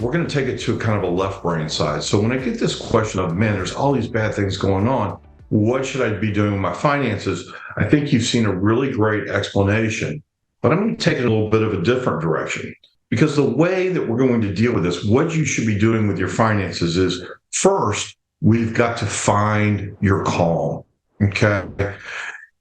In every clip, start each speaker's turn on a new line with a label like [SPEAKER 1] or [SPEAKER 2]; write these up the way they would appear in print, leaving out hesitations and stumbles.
[SPEAKER 1] we're going to take it to kind of a left brain side. So when I get this question of, man, there's all these bad things going on, what should I be doing with my finances? I think you've seen a really great explanation, but I'm going to take it a little bit of a different direction, because the way that we're going to deal with this, what you should be doing with your finances is, first, we've got to find your calm. Okay.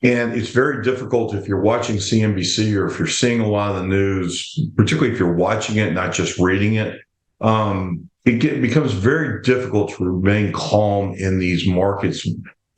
[SPEAKER 1] And it's very difficult if you're watching CNBC or if you're seeing a lot of the news, particularly if you're watching it, not just reading it. It becomes very difficult to remain calm in these markets.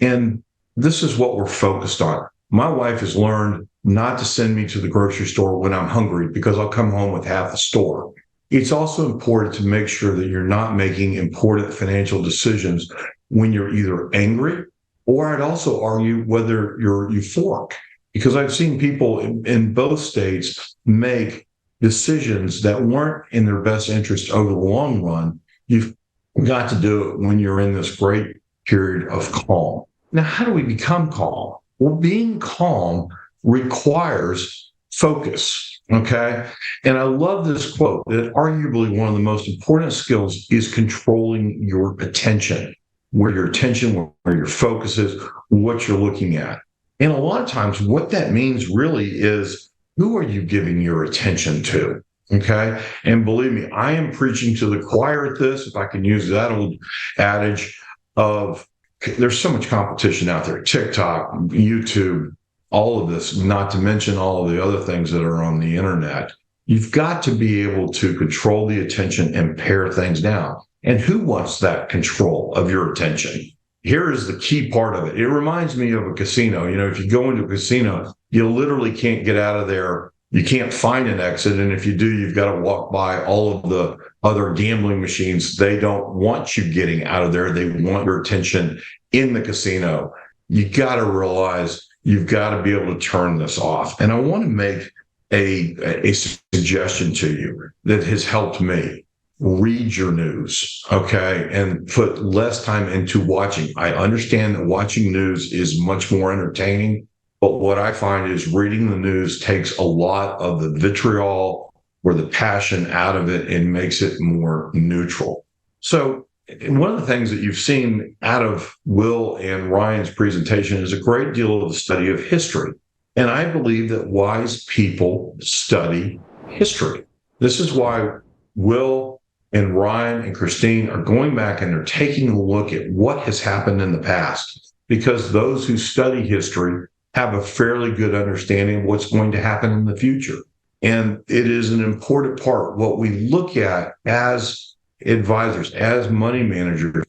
[SPEAKER 1] And this is what we're focused on. My wife has learned not to send me to the grocery store when I'm hungry, because I'll come home with half the store. It's also important to make sure that you're not making important financial decisions when you're either angry, or I'd also argue whether you're euphoric, because I've seen people in both states make decisions that weren't in their best interest over the long run. You've got to do it when you're in this great period of calm. Now, how do we become calm? Well, being calm requires focus, okay? And I love this quote that arguably one of the most important skills is controlling your attention, where your attention, where your focus is, what you're looking at. And a lot of times what that means really is, who are you giving your attention to? Okay. And believe me, I am preaching to the choir at this, if I can use that old adage of, there's so much competition out there, TikTok, YouTube, all of this, not to mention all of the other things that are on the internet. You've got to be able to control the attention and pare things down. And who wants that control of your attention? Here is the key part of it. It reminds me of a casino. You know, if you go into a casino, you literally can't get out of there. You can't find an exit. And if you do, you've got to walk by all of the other gambling machines. They don't want you getting out of there. They want your attention in the casino. You got to realize you've got to be able to turn this off. And I want to make a suggestion to you that has helped me. Read your news, okay, and put less time into watching. I understand that watching news is much more entertaining, but what I find is reading the news takes a lot of the vitriol or the passion out of it and makes it more neutral. So one of the things that you've seen out of Will and Ryan's presentation is a great deal of the study of history. And I believe that wise people study history. This is why Will and Ryan and Christine are going back and they're taking a look at what has happened in the past, because those who study history have a fairly good understanding of what's going to happen in the future. And it is an important part. What we look at as advisors, as money managers,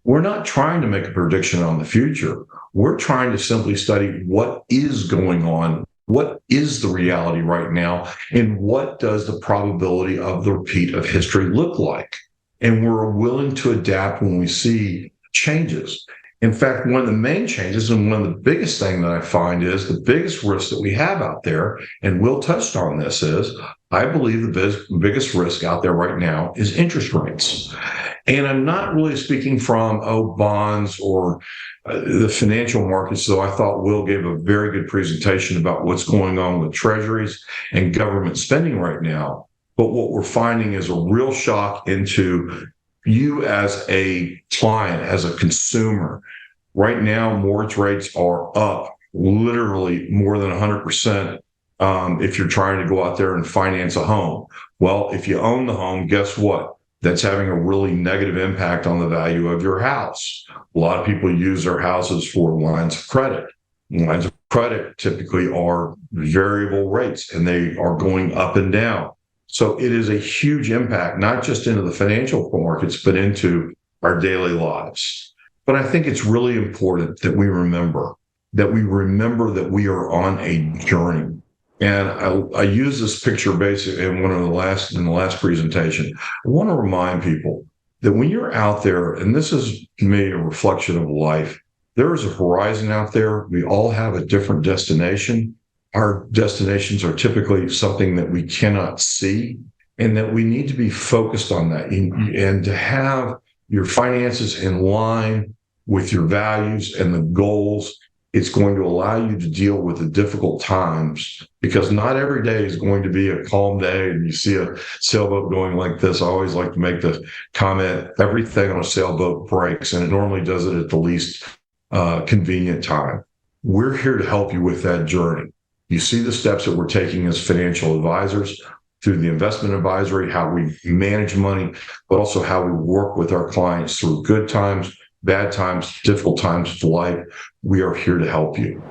[SPEAKER 1] we're not trying to make a prediction on the future. We're trying to simply study what is going on. What is the reality right now? And what does the probability of the repeat of history look like? And we're willing to adapt when we see changes. In fact, one of the main changes and one of the biggest thing that I find is the biggest risk that we have out there, and Will touched on this, is I believe the biggest risk out there right now is interest rates. And I'm not really speaking from, bonds or the financial markets, though I thought Will gave a very good presentation about what's going on with treasuries and government spending right now. But what we're finding is a real shock into you as a client, as a consumer. Right now, mortgage rates are up literally more than 100% if you're trying to go out there and finance a home. Well, if you own the home, guess what? That's having a really negative impact on the value of your house. A lot of people use their houses for lines of credit. Lines of credit typically are variable rates, and they are going up and down. So it is a huge impact, not just into the financial markets, but into our daily lives. But I think it's really important that we remember that we are on a journey. And I use this picture basically in the last presentation. I want to remind people that when you're out there, and this is to me a reflection of life, there is a horizon out there. We all have a different destination. Our destinations are typically something that we cannot see, and that we need to be focused on that and to have your finances in line with your values and the goals It's going to allow you to deal with the difficult times, because not every day is going to be a calm day and you see a sailboat going like this. I always like to make the comment, everything on a sailboat breaks, and it normally does it at the least convenient time. We're here to help you with that journey. You see the steps that we're taking as financial advisors through the investment advisory, how we manage money, but also how we work with our clients through good times, bad times, difficult times of life. We are here to help you.